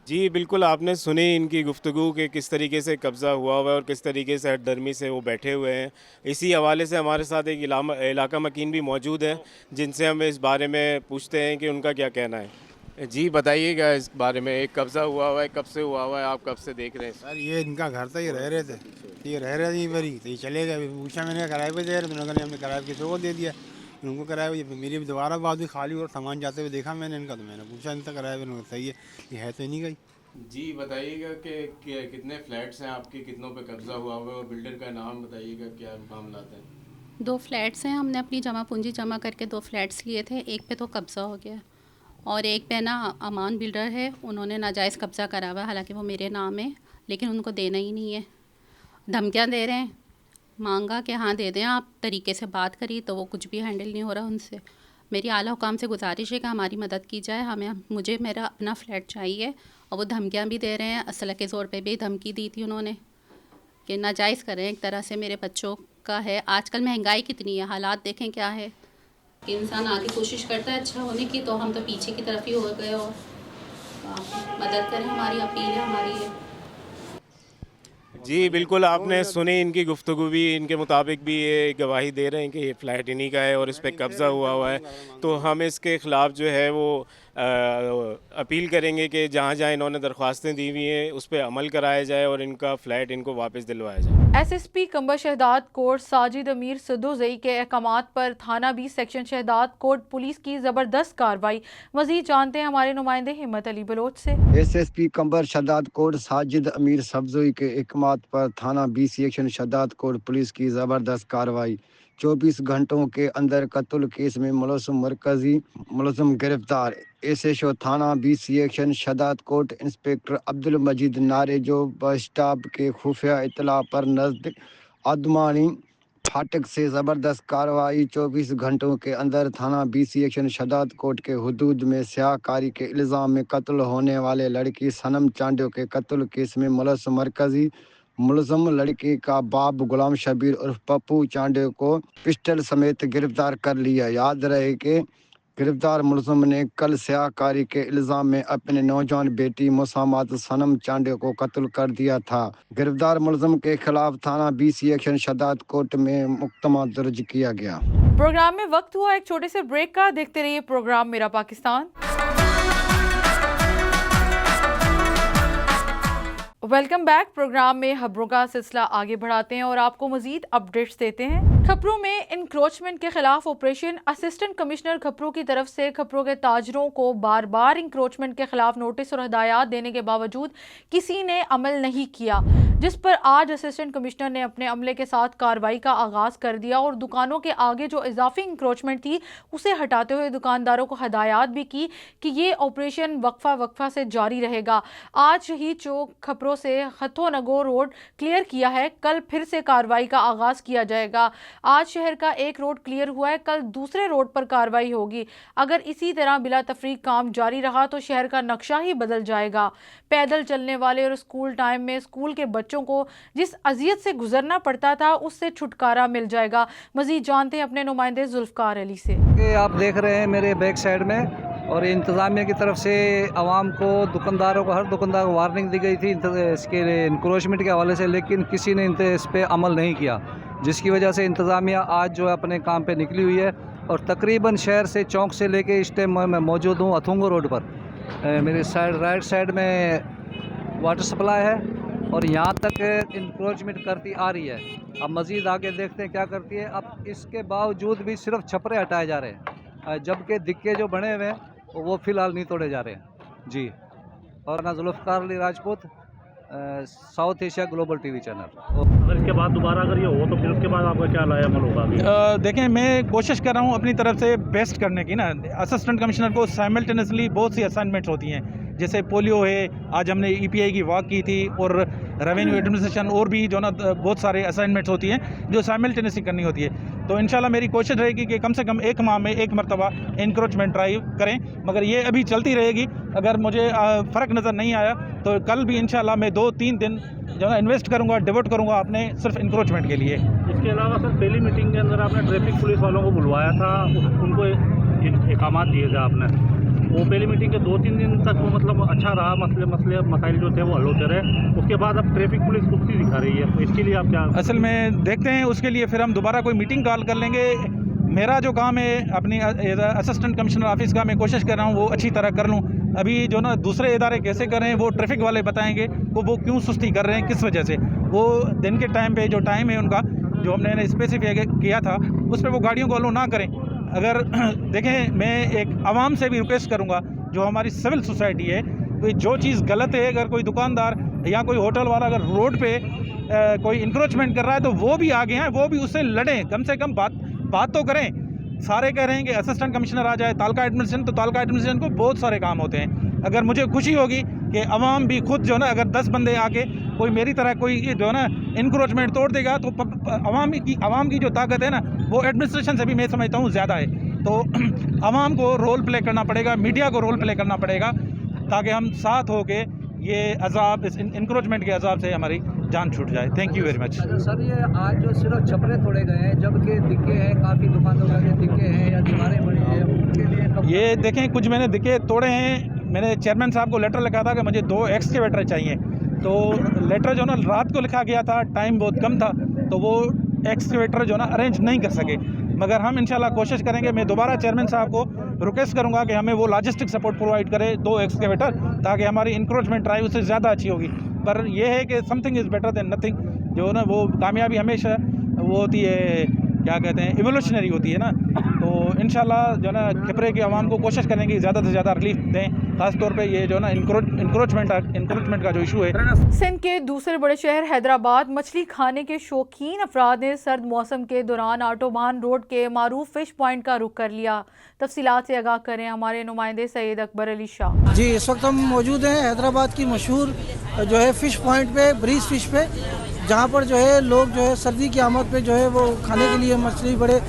जी बिल्कुल, आपने सुनी इनकी गुफ्तगू कि किस तरीके से कब्ज़ा हुआ हुआ है और किस तरीके से हटदर्मी से वो बैठे हुए हैं। इसी हवाले से हमारे साथ एक इलाका मकीन भी मौजूद है, जिनसे हम इस बारे में पूछते हैं कि उनका क्या कहना है। जी बताइएगा इस बारे में। एक कब्ज़ा हुआ हुआ है, कब से हुआ हुआ है, आप कब से देख रहे हैं? सर ये इनका घर था, ये रह रहे थे, ये रह रहे थे बरी, तो ये चले गए। पूछा मैंने किराए पे दे रहे, तो उन्होंने हमने किराए किसी को दे दिया, उनको किराए। मेरी भी दोबारा बात हुई, खाली और सामान जाते हुए देखा मैंने इनका, तो मैंने पूछा इनका किराए पे, उन्होंने सही है, ये है तो नहीं गई। जी बताइएगा कि कितने फ्लैट्स हैं आपके, कितनों पे कब्ज़ा हुआ हुआ है, और बिल्डर का नाम बताइएगा, क्या मामला है? 2 फ्लैट्स हैं, हमने अपनी जमा पूंजी जमा करके 2 फ्लैट्स लिए थे। एक पे तो कब्ज़ा हो गया, और एक पे ना अमान बिल्डर है, उन्होंने नाजायज़ कब्ज़ा करा हुआ है, हालांकि वो मेरे नाम है, लेकिन उनको देना ही नहीं है। धमकियाँ दे रहे हैं, मांगा कि हाँ दे दें, आप तरीके से बात करिए, तो वो कुछ भी हैंडल नहीं हो रहा उनसे। मेरी आला हुकाम से गुजारिश है कि हमारी मदद की जाए, मुझे मेरा अपना फ़्लैट चाहिए। और वो धमकियाँ भी दे रहे हैं, असला के ज़ोर पे भी धमकी दी थी उन्होंने कि नाजायज़ करें एक तरह से। मेरे बच्चों का है, आजकल महंगाई कितनी है, हालात देखें क्या है। कि इंसान आगे कोशिश करता है अच्छा होने की, तो हम तो पीछे की तरफ ही हो गए। और आप मदद करें, हमारी अपील है हमारी है। जी बिल्कुल, आपने सुनी इनकी गुफ्तगू भी। इनके मुताबिक भी ये गवाही दे रहे हैं कि ये फ़्लैट इन्हीं का है और इस पर कब्ज़ा हुआ हुआ है। तो हम इसके ख़िलाफ़ जो है वो अपील करेंगे कि जहाँ जहाँ इन्होंने दरख्वास्तें दी हुई हैं उस पर अमल कराया जाए और इनका फ़्लैट इनको वापस दिलवाया जाए। SSP कंबर शहदाद कोट साजिद अमीर सदोज़ई के अहकामात पर थाना 20 सेक्शन शहदाद कोट पुलिस की ज़बरदस्त कार्रवाई। मज़ीद जानते हैं हमारे नुमाइंदे हिम्मत अली बलोच से। SSP कंबर शहदाद कोट साजिद अमीर सब्ज़ोई के अहकामात पर थाना 20 सेक्शन शहदाद कोट पुलिस की ज़बरदस्त कार्रवाई। 24 घंटों के अंदर कत्ल केस में मरकजी मुलज़िम गिरफ्तार। SHO थाना 20 सेक्शन शहदाद कोट इंस्पेक्टर अब्दुल मजीद नारे जो बस स्टॉप के खुफिया इतला पर नज़दीक आदमानी फाटक से ज़बरदस्त कार्रवाई। 24 घंटों के अंदर थाना 20 सेक्शन शहदाद कोट के हुदूद में स्याहकारी के इल्ज़ाम में कत्ल होने वाले लड़की सनम चांडियो के कत्ल केस में मरकजी मुलज़म लड़की का बाप गुलाम शबीर उर्फ पप्पू चांडियो को पिस्टल समेत गिरफ्तार कर लिया। याद रहे कि गिरफ्तार मुलज़म ने कल स्याहकारी के इल्ज़ाम में अपने नौजवान बेटी मुसामात सनम चांडियो को कत्ल कर दिया था। गिरफ्तार मुलज़म के खिलाफ थाना 20 सेक्शन शहदाद कोट में मुकदमा दर्ज किया गया। प्रोग्राम में वक्त हुआ एक छोटे से ब्रेक का। देखते रहिए प्रोग्राम मेरा पाकिस्तान। Welcome back. प्रोग्राम में खबरों का सिलसिला आगे बढ़ाते हैं और आपको मजीद अपडेट्स देते हैं। खपरों में इंक्रोचमेंट के खिलाफ ऑपरेशन। असिस्टेंट कमिश्नर खपरों की तरफ से खपरों के ताजरों को बार बार इंक्रोचमेंट के खिलाफ नोटिस और हदायत देने के बावजूद किसी ने अमल नहीं किया, जिस पर आज असिस्टेंट कमिश्नर ने अपने अमले के साथ कार्रवाई का आगाज़ कर दिया और दुकानों के आगे जो इजाफी इंक्रोचमेंट थी उसे हटाते हुए दुकानदारों को हदायत भी की कि ये ऑपरेशन वक्फा से जारी रहेगा। आज ही चौक खपरों से खतो नगो रोड क्लियर किया है, कल फिर से कार्रवाई का आगाज़ किया जाएगा। आज शहर का एक रोड क्लियर हुआ है, कल दूसरे रोड पर कार्रवाई होगी। अगर इसी तरह बिला तफरीक काम जारी रहा तो शहर का नक्शा ही बदल जाएगा। पैदल चलने वाले और स्कूल टाइम में स्कूल के बच्चों को जिस अजियत से गुजरना पड़ता था उससे छुटकारा मिल जाएगा। मजीद जानते हैं अपने नुमाइंदे जुल्फकार अली से। आप देख रहे हैं मेरे बैक साइड में, और इंतज़ामिया की तरफ से आवाम को, दुकानदारों को, हर दुकानदार को वार्निंग दी गई थी इसके इंक्रोचमेंट के हवाले से, लेकिन किसी ने इस पर अमल नहीं किया, जिसकी वजह से इंतज़ामिया आज जो है अपने काम पे निकली हुई है। और तकरीबन शहर से चौक से लेके इस टाइम मैं मौजूद हूँ अथुंगो रोड पर। मेरे राइट साइड में वाटर सप्लाई है और यहाँ तक इंक्रोचमेंट करती आ रही है। अब मज़ीद आगे देखते हैं क्या करती है। अब इसके बावजूद भी सिर्फ छपरे हटाए जा रहे हैं, जबकि दिक्के जो बने हुए हैं वो फ़िलहाल नहीं तोड़े जा रहे हैं जी। और ना Zulfiqar Ali Rajput, south Asia Global TV channel. अगर इसके बाद दोबारा अगर ये हो तो फिर उसके बाद आपका क्या लाया अमल होगा? देखें, मैं कोशिश कर रहा हूँ अपनी तरफ से बेस्ट करने की ना। असिस्टेंट कमिश्नर को साइमल्टेनियसली बहुत सी असाइनमेंट्स होती हैं, जैसे पोलियो है, आज हमने EPI की वॉक की थी, और रेवेन्यू एडमिनिस्ट्रेशन, और भी जो ना बहुत सारे असाइनमेंट्स होती हैं जो साइमल्टेनियसली करनी होती है। तो इंशाल्लाह मेरी कोशिश रहेगी कि कम से कम एक माह में एक मरतबा इंक्रोचमेंट ड्राइव करें, मगर ये अभी चलती रहेगी। अगर मुझे फ़र्क नज़र नहीं आया तो कल भी इंशाल्लाह मैं 2-3 दिन जो है इन्वेस्ट करूँगा, डिवोट करूँगा अपने सिर्फ इंक्रोचमेंट के लिए। इसके अलावा सर, पहली मीटिंग के अंदर आपने ट्रैफिक पुलिस वालों को बुलवाया था, उनको अहकामात दिए थे आपने, वो पहली मीटिंग के 2-3 दिन तक वो मतलब अच्छा रहा, मसाइल जो थे वो हल होते रहे। उसके बाद अब ट्रैफिक पुलिस सुस्ती दिखा रही है, तो इसके लिए आप क्या? असल में देखते हैं, उसके लिए फिर हम दोबारा कोई मीटिंग कॉल कर लेंगे। मेरा जो काम है अपनी असिस्टेंट कमिश्नर ऑफिस का, मैं कोशिश कर रहा हूँ वो अच्छी तरह कर लूँ। अभी जो ना दूसरे इदारे कैसे कर रहे हैं वो ट्रैफिक वाले बताएंगे, वो क्यों सुस्ती कर रहे हैं, किस वजह से। वो दिन के टाइम पे जो टाइम है उनका, जो हमने स्पेसिफाई किया था, उस पर वो गाड़ियों को अलो ना करें। अगर देखें, मैं एक आवाम से भी रिक्वेस्ट करूँगा, जो हमारी सिविल सोसाइटी है, कोई जो चीज़ गलत है, अगर कोई दुकानदार या कोई होटल वाला अगर रोड पे कोई इंक्रोचमेंट कर रहा है तो वो भी आगे हैं, वो भी उससे लड़ें, कम से कम बात तो करें। सारे कह रहे हैं कि असिस्टेंट कमिश्नर आ जाए, तालका एडमिनिस्ट्रेशन, तो तालका एडमिनिस्ट्रेशन को बहुत सारे काम होते हैं। अगर मुझे खुशी होगी कि अवाम भी खुद जो ना, अगर 10 बंदे आके कोई मेरी तरह कोई जो है ना इंक्रोचमेंट तोड़ देगा, तो अवाम की जो ताकत है ना, वो एडमिनिस्ट्रेशन से भी मैं समझता हूँ ज़्यादा है। तो अवाम को रोल प्ले करना पड़ेगा, मीडिया को रोल प्ले करना पड़ेगा, ताकि हम साथ हो के ये अजाब, इस इंक्रोचमेंट के अजाब से हमारी जान छूट जाए। Thank you very much. Sir, ये आज जो सिर्फ छपरे तोड़े गए हैं, जबकि दिक्के हैं, काफ़ी दुकानों के दिक्के हैं या दीवारें बड़ी हैं, उनके लिए ये देखें, कुछ मैंने दिक्के तोड़े हैं। मैंने चेयरमैन साहब को लेटर लिखा था कि मुझे 2 एक्सकेवेटर चाहिए, तो लेटर जो ना रात को लिखा गया था, टाइम बहुत कम था, तो वो एक्सकेवेटर जो ना अरेंज नहीं कर सके। मगर हम इंशाल्लाह कोशिश करेंगे, मैं दोबारा चेयरमैन साहब को रिक्वेस्ट करूंगा कि हमें वो लॉजिस्टिक सपोर्ट प्रोवाइड करे, 2 एक्सकेवेटर, ताकि हमारी इंक्रोचमेंट ड्राइव उससे ज़्यादा अच्छी होगी। पर यह है कि something is better than nothing, जो ना वो कामयाबी हमेशा वो होती है, क्या कहते हैं, इवोल्यूशनरी होती है ना। तो इंशाल्लाह जो ना खपरे की आवाम को कोशिश करेंगे ज़्यादा से ज़्यादा रिलीफ दें, खास तौर पे ये जो ना इंक्रोचमेंट का जो इशू है। सिंध के दूसरे बड़े शहर हैदराबाद मछली खाने के शौकीन अफराद ने सर्द मौसम के दौरान आटोबान रोड के मारूफ फिश पॉइंट का रुख कर लिया। तफसीलात से आगाह करें हमारे नुमाइंदे सैयद अकबर अली शाह। जी, इस वक्त हम मौजूद हैं हैदराबाद की मशहूर जो है फ़िश पॉइंट पे, ब्रीज फ़िश पे, जहाँ पर जो है लोग जो है सर्दी की आमद पे जो है वो खाने के लिए मछली बड़े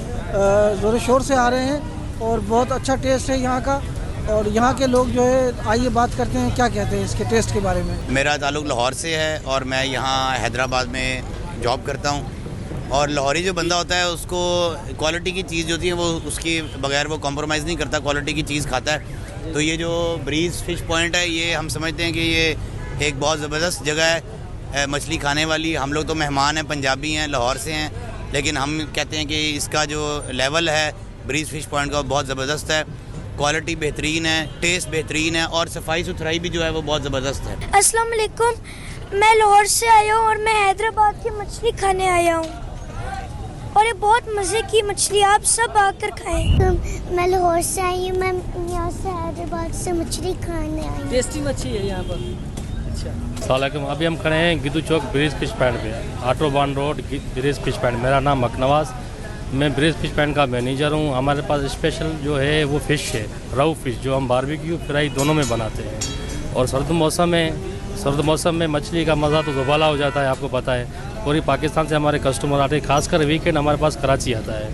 ज़ोर शोर से आ रहे हैं और बहुत अच्छा टेस्ट है यहाँ का। और यहाँ के लोग जो है, आइए बात करते हैं क्या कहते हैं इसके टेस्ट के बारे में। मेरा ताल्लुक़ लाहौर से है और मैं यहाँ हैदराबाद में जॉब करता हूँ। और लाहौरी जो बंदा होता है उसको क्वालिटी की चीज़ जो होती है वो उसकी बगैर वो कॉम्प्रोमाइज़ नहीं करता, क्वालिटी की चीज़ खाता है। तो ये जो ब्रीज फ़िश पॉइंट है, ये हम समझते हैं कि ये एक बहुत ज़बरदस्त जगह है मछली खाने वाली। हम लोग तो मेहमान हैं, पंजाबी हैं, लाहौर से हैं, लेकिन हम कहते हैं कि इसका जो लेवल है ब्रीज फ़िश पॉइंट का बहुत ज़बरदस्त है। क्वालिटी बेहतरीन है, टेस्ट बेहतरीन है और सफाई सुथराई भी जो है वो बहुत ज़बरदस्त है। अस्सलाम वालेकुम, मैं लाहौर से आया हूँ और मैं हैदराबाद की मछली खाने आया हूँ और ये बहुत मज़े की मछली, आप सब आकर खाएं। मैं लाहौर से आई हूँ, मैं यहाँ से हैदराबाद से मछली खाने आई हूँ। टेस्टी मछली है यहाँ पर। अच्छा, सलाम। अभी हम खड़े हैं गिद्धू चौक ब्रिज फिश पैंट पे, autobahn road bridge fish pant. मेरा नाम मकनवास, मैं ब्रिज फिश पैंट का मैनेजर हूँ। हमारे पास स्पेशल जो है वो फ़िश है, राउ फिश, जो हम बारबेक्यू फ्राई दोनों में बनाते हैं। और सर्द मौसम में मछली का मज़ा तो दुबाला हो जाता है, आपको पता है। पूरी पाकिस्तान से हमारे कस्टमर आते हैं, खासकर वीकेंड हमारे पास कराची आता है।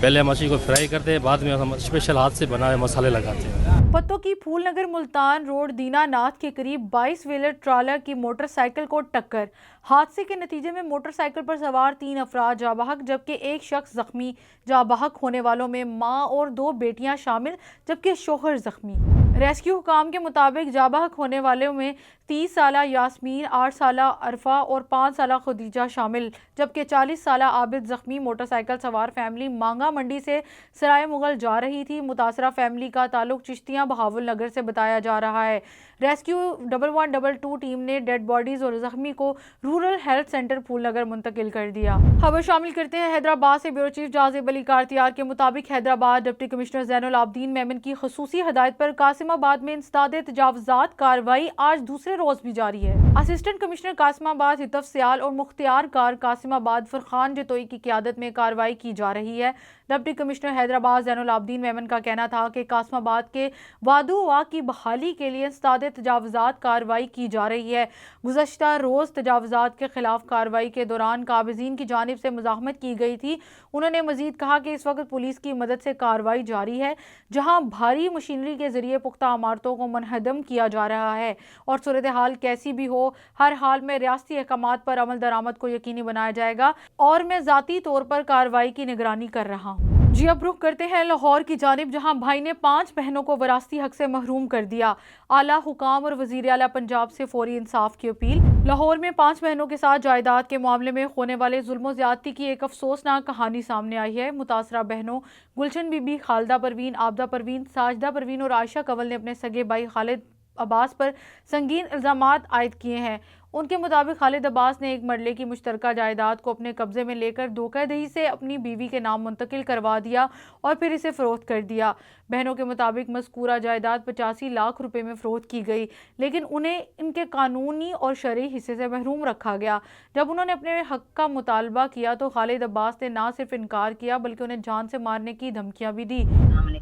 पहले हम मछली को फ्राई करते हैं, बाद में हम स्पेशल हाथ से बनाए मसाले लगाते हैं। पत्तों की फूलनगर मुल्तान रोड दीनानाथ के करीब 22 व्हीलर ट्रॉलर की मोटरसाइकिल को टक्कर। हादसे के नतीजे में मोटरसाइकिल पर सवार 3 अफराद जाँ बहक जबकि एक शख्स जख्मी। जाँ बहक होने वालों में मां और 2 बेटियां शामिल जबकि शोहर जख्मी। रेस्क्यू हुकाम के मुताबिक जाँ बहक होने वालों में 30 साला यास्मीन, 8 साला अरफा और 5 साला खदीजा शामिल जबकि 40 साला आबिद जख्मी। मोटरसाइकिल सवार फैमिली मांगा मंडी से सराय मुगल जा रही थी। मुतासरा फैमिली का ताल्लुक चिश्तियाँ बहावल नगर से बताया जा रहा है। रेस्क्यू 1122 टीम ने डेड बॉडीज और जख्मी को रूरल हेल्थ सेंटर फूलनगर मुंतकिल कर दिया। खबर शामिल करते हैं हैदराबाद से। ब्यूरो चीफ जाजिब अली कारतियार के मुताबिक हैदराबाद डिप्टी कमिश्नर ज़ैनुल आबदीन मेमन की खसूसी हदायत पर कासिमाबाद में इंसदादे तजावुज़ात कार्रवाई आज दूसरे रोज भी जारी है। असिस्टेंट कमिश्नर कासिमाबाद हितफ सियाल और मुख्तियार कार कासिमाबाद फरखान जतोई की क़यादत में कार्रवाई की जा रही है। डिप्टी कमिश्नर हैदराबाद ज़ैनुल आबदीन मेमन का कहना था कि कासिमाबाद के वादुवा की बहाली के लिए इंसदादे तजावुज़ात कार्रवाई की जा रही है। गुज़श्ता रोज़ तजावुज़ात के खिलाफ कार्रवाई के दौरान काबिज़ीन की जानिब से मुज़ाहमत की गई थी। उन्होंने मज़ीद कहा कि इस वक्त पुलिस की मदद से कार्रवाई जारी है, जहाँ भारी मशीनरी के ज़रिए पुख्ता इमारतों को मुनहदम किया जा रहा है और सूरत हाल कैसी भी हो, हर हाल में रियासती अहकामात पर अमल दरामद को यकीनी बनाया जाएगा और मैं ज़ाती तौर पर कार्रवाई की निगरानी कर रहा हूँ। जी अब रुख करते हैं लाहौर की जानिब, जहां भाई ने 5 बहनों को वरासती हक से महरूम कर दिया। आला हुकाम और वज़ीर आला पंजाब से फौरी इंसाफ की अपील। लाहौर में 5 बहनों के साथ जायदाद के मामले में होने वाले जुल्म ज़्यादती की एक अफसोसनाक कहानी सामने आई है। मुतासरा बहनों गुलशन बीबी, खालदा परवीन, आबदा परवीन, साजदा परवीन और आयशा कंवल ने अपने सगे भाई खालिद अब्बास पर संगीन इल्ज़ामात आयद किए हैं। उनके मुताबिक खालिद अब्बास ने एक मरले की मुश्तरका जायदाद को अपने कब्जे में लेकर धोखाधड़ी से अपनी बीवी के नाम मुंतकिल करवा दिया और फिर इसे फ़रोख्त कर दिया। बहनों के मुताबिक मज़कूरा जायदाद 85 लाख रुपए में फ़रोख्त की गई, लेकिन उन्हें इनके कानूनी और शरई हिस्से से महरूम रखा गया। जब उन्होंने अपने हक का मुतालबा किया तो खालिद अब्बास ने ना सिर्फ इनकार किया बल्कि उन्हें जान से मारने की धमकियाँ भी दी।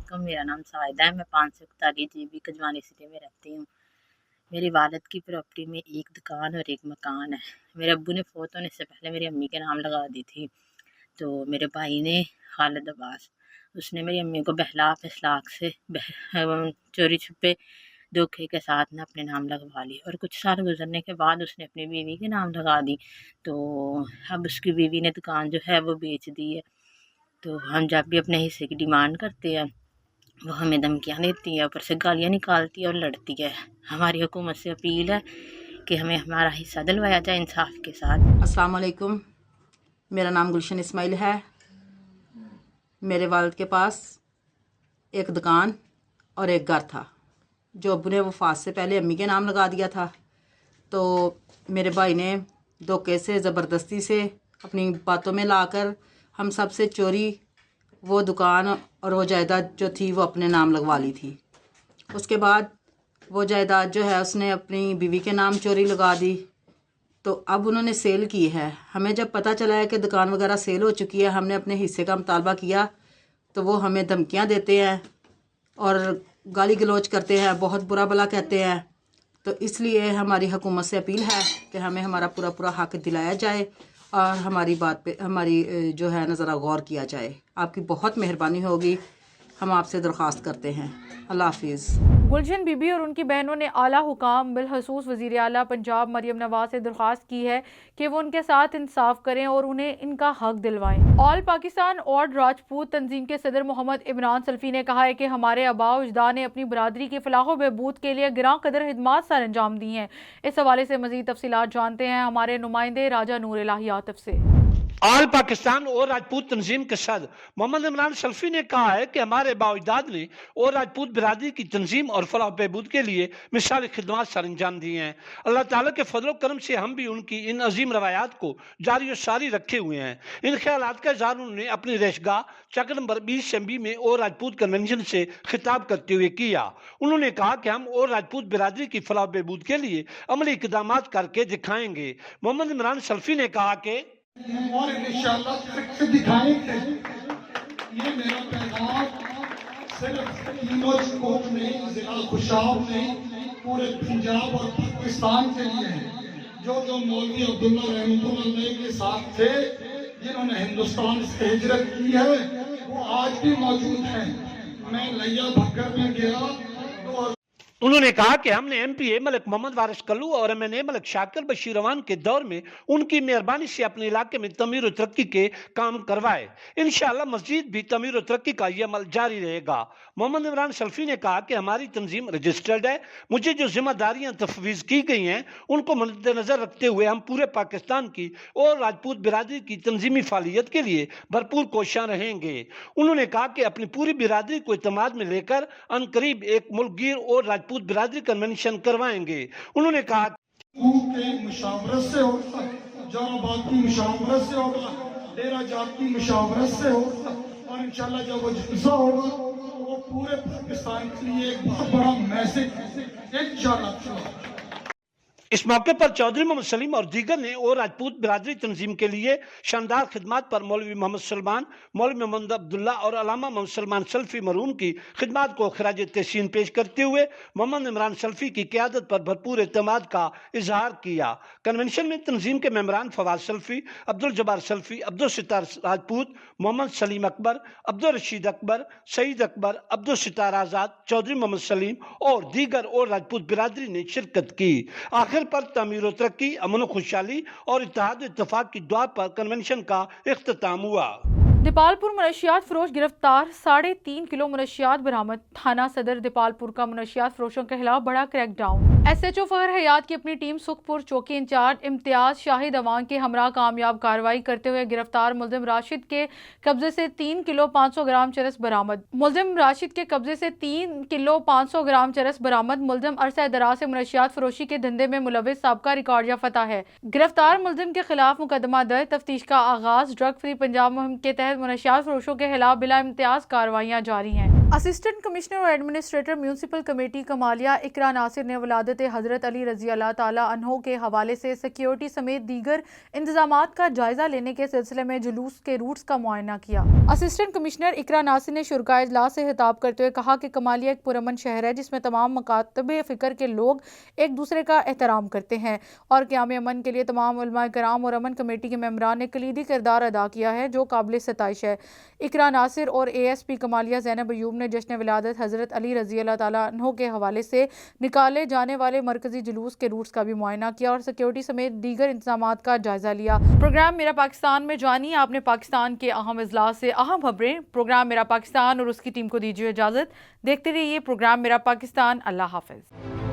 मेरा नाम साहिदा है, मैं 541 GB कजवानी सिटी में रहती हूँ। मेरी वालिद की प्रॉपर्टी में एक दुकान और एक मकान है। मेरे अब्बू ने फौत होने से पहले मेरी अम्मी के नाम लगा दी थी, तो मेरे भाई ने खालिद अब्बास, उसने मेरी अम्मी को बहला फैसलाक से चोरी छुपे धोखे के साथ ना अपने नाम लगवा ली और कुछ साल गुजरने के बाद उसने अपनी बीवी के नाम लगा दी। तो अब उसकी बीवी ने दुकान जो है वो बेच दी है। तो हम जब भी अपने हिस्से की डिमांड करते हैं वो हमें धमकियाँ देती है, ऊपर से गालियाँ निकालती है और लड़ती है। हमारी हुकूमत से अपील है कि हमें हमारा हिस्सा दिलवाया जाए इंसाफ के साथ। अस्सलाम वालेकुम, मेरा नाम गुलशन इस्माइल है। मेरे वालिद के पास एक दुकान और एक घर था जो अब्बू ने वफ़ात से पहले अम्मी के नाम लगा दिया था। तो मेरे भाई ने धोखे से ज़बरदस्ती से अपनी बातों में लाकर हम सब से चोरी वो दुकान और वो जायदाद जो थी वो अपने नाम लगवा ली थी। उसके बाद वो जायदाद जो है उसने अपनी बीवी के नाम चोरी लगा दी। तो अब उन्होंने सेल की है। हमें जब पता चला है कि दुकान वगैरह सेल हो चुकी है, हमने अपने हिस्से का मुतालबा किया तो वो हमें धमकियां देते हैं और गाली गलौज करते हैं, बहुत बुरा भला कहते हैं। तो इसलिए हमारी हुकूमत से अपील है कि हमें हमारा पूरा पूरा हक दिलाया जाए और हमारी बात पे हमारी जो है ना ज़रा गौर किया जाए। आपकी बहुत मेहरबानी होगी, हम आपसे दरख्वास्त करते हैं। अल्लाह हाफिज़। गुलशन बीबी और उनकी बहनों ने आला हुकाम बिलखसूस वज़ीर आला पंजाब मरियम नवाज से दरख्वास्त की है कि वो उनके साथ इंसाफ करें और उन्हें इनका हक दिलवाएं। ऑल पाकिस्तान ऑड राजपूत तंजीम के सदर मोहम्मद इमरान सल्फी ने कहा है कि हमारे आबा अजदाद ने अपनी बरादरी की फलाह बहबूद के लिए गिरां कदर खिदमात सर अंजाम दी हैं। इस हवाले से मज़ीद तफसीलात जानते हैं हमारे नुमाइंदे राजा नूर इलाही आतिफ से। आल पाकिस्तान और राजपूत तंजीम के सदर मोहम्मद इमरान सल्फी ने कहा है कि हमारे बाइदाद ने और राजपूत बिरादरी की तंजीम और फलाह बहबूद के लिए मिसाली खिदमत सर अंजाम दी हैं। अल्लाह ताला के फजल करम से हम भी उनकी इन अजीम रवायात को जारी और सारी रखे हुए हैं। इन ख्यालात का इज़हार उन्होंने अपनी रेशगाह चक नंबर 20 शंबी में और राजपूत कन्वेंशन से खिताब करते हुए किया। उन्होंने कहा कि हम और राजपूत बिरादरी की फलाह बहबूद के लिए अमली इक़दाम करके दिखाएंगे। मोहम्मद इमरान सल्फी ने कहा कि और इंशाअल्लाह करके दिखाएंगे। ये मेरा पैगाम सिर्फ नीमच कोट नहीं, जिला खुशाब नहीं, पूरे पंजाब और पाकिस्तान के लिए है। जो मौलवी अब्दुल्ला रहमतुल्लाह अलैह के साथ थे, जिन्होंने हिंदुस्तान से हिजरत की है, वो आज भी मौजूद हैं। मैं लिया भक्कर में गया तो उन्होंने कहा कि हमने MPA मलिक मोहम्मद वारिस कल्लू और MNA मलिक शाकिर बशीर रवान के दौर में उनकी मेहरबानी से अपने इलाके में तमीर और तरक्की के काम करवाए। इंशाअल्लाह मस्जिद भी तमीर और तरक्की का ये अमल जारी रहेगा। मोहम्मद इमरान सल्फी ने कहा कि हमारी तंजीम रजिस्टर्ड है। मुझे जो जिम्मेदारियां तफवीज़ की गई हैं उनको मद्देनजर रखते हुए हम पूरे पाकिस्तान की और राजपूत बिरादरी की तंजीमी फालियत के लिए भरपूर कोशिशां रहेंगे। उन्होंने कहा कि अपनी पूरी बिरादरी को इत्मीनान में लेकर अनकरीब एक मुल्कगीर और राजपूत बिरादरी कन्वेंशन करवाएंगे। उन्होंने कहा के मुशावरत से होगा, जौराबाद की मुशावरत से होगा, डेरा जात की मुशावरत से होगा और इंशाल्लाह जब वो जलसा होगा वो पूरे पाकिस्तान के लिए एक बहुत बड़ा मैसेज इंशाल्लाह। इस मौके पर चौधरी मोहम्मद सलीम और दीगर ने और राजपूत बिरादरी तंजीम के लिए शानदार खिदमत पर मौलवी मोहम्मद सलमान, मौलवी मोहम्मद अब्दुल्ला और अलामा मोहम्मद सलमान सल्फी मरहूम की खिदमत को खराज तहसीन पेश करते हुए मोहम्मद इमरान सल्फी की क़यादत पर भरपूर एतमाद का इजहार किया। कन्वेंशन में तंजीम के मेम्बरान फवाद सल्फी, अब्दुल जब्बार सल्फी, अब्दुल सितार राजपूत, मोहम्मद सलीम अकबर, अब्दुल रशीद अकबर, सईद अकबर, अब्दुल सितार आज़ाद, चौधरी मोहम्मद सलीम और दीगर और राजपूत बिरादरी ने शिरकत की। आखिर पर तमीर और तरक्की, अमन खुशहाली और इत्तेहाद इत्तफाक की दुआ पर कन्वेंशन का इख्तिताम हुआ। दीपालपुर मनशियात फरोश गिरफ्तार, 3.5 किलो मनशियात बरामद। थाना सदर दीपालपुर का मनशियात फरोशों के खिलाफ बड़ा क्रैकडाउन। SHO फखर हयात की अपनी टीम सुखपुर चौकी इंचार्ज इम्तियाज शाहिद अवान के हमरा कामयाब कार्रवाई करते हुए गिरफ्तार मुल्जिम राशिद के कब्जे से 3 किलो 500 ग्राम चरस बरामद। मुल्जिम राशिद के कब्जे से 3 किलो 500 ग्राम चरस बरामद। मुल्जिम अरसा दराज से मनशियात फरोशी के धंधे में मुलविस साबका रिकॉर्ड याफ्ता है। गिरफ्तार मुल्जिम के खिलाफ मुकदमा दर्ज, तफ्तीश का आगाज। ड्रग फ्री पंजाब मुहिम के तहत मनशियात फरोशों के खिलाफ बिला इम्तियाज कार्रवाइयाँ जारी हैं। असिस्टेंट कमिश्नर और एडमिनिस्ट्रेटर म्यूनसिपल कमेटी कमालिया इकरा नासिर ने वलादत हज़रत अली रज़ी अल्लाह ताला अन्हो के हवाले से सिक्योरिटी समेत दीगर इंतजामात का जायजा लेने के सिलसिले में जुलूस के रूट्स का मुआयना किया। असिस्टेंट कमिश्नर इकरा नासिर ने शुरका इजलास से खिताब करते हुए कहा कि कमालिया एक पुरअमन शहर है जिसमें तमाम मकातबे फ़िक्र के लोग एक दूसरे का एहतराम करते हैं और क़याम अमन के लिए तमाम उलमाए कराम और अमन कमेटी के मेम्बरान ने कलीदी किरदार अदा किया है जो काबिल सताइश है। इकरा नासिर और ASP कमालिया ज़ैनब अयूब ने जश्न विलादत हज़रत अली रज़ी अल्लाह ताला अन्हो के हवाले से निकाले जाने वाले मरकजी जुलूस के रूट्स का भी मुआयना किया और सिक्योरिटी समेत दीगर इंतजामात का जायजा लिया। प्रोग्राम मेरा पाकिस्तान में जानिए आपने पाकिस्तान के अहम इजलास से अहम खबरें। प्रोग्राम मेरा पाकिस्तान और उसकी टीम को दीजिए इजाज़त। देखते रहिए प्रोग्राम मेरा पाकिस्तान। अल्लाह हाफ़िज़।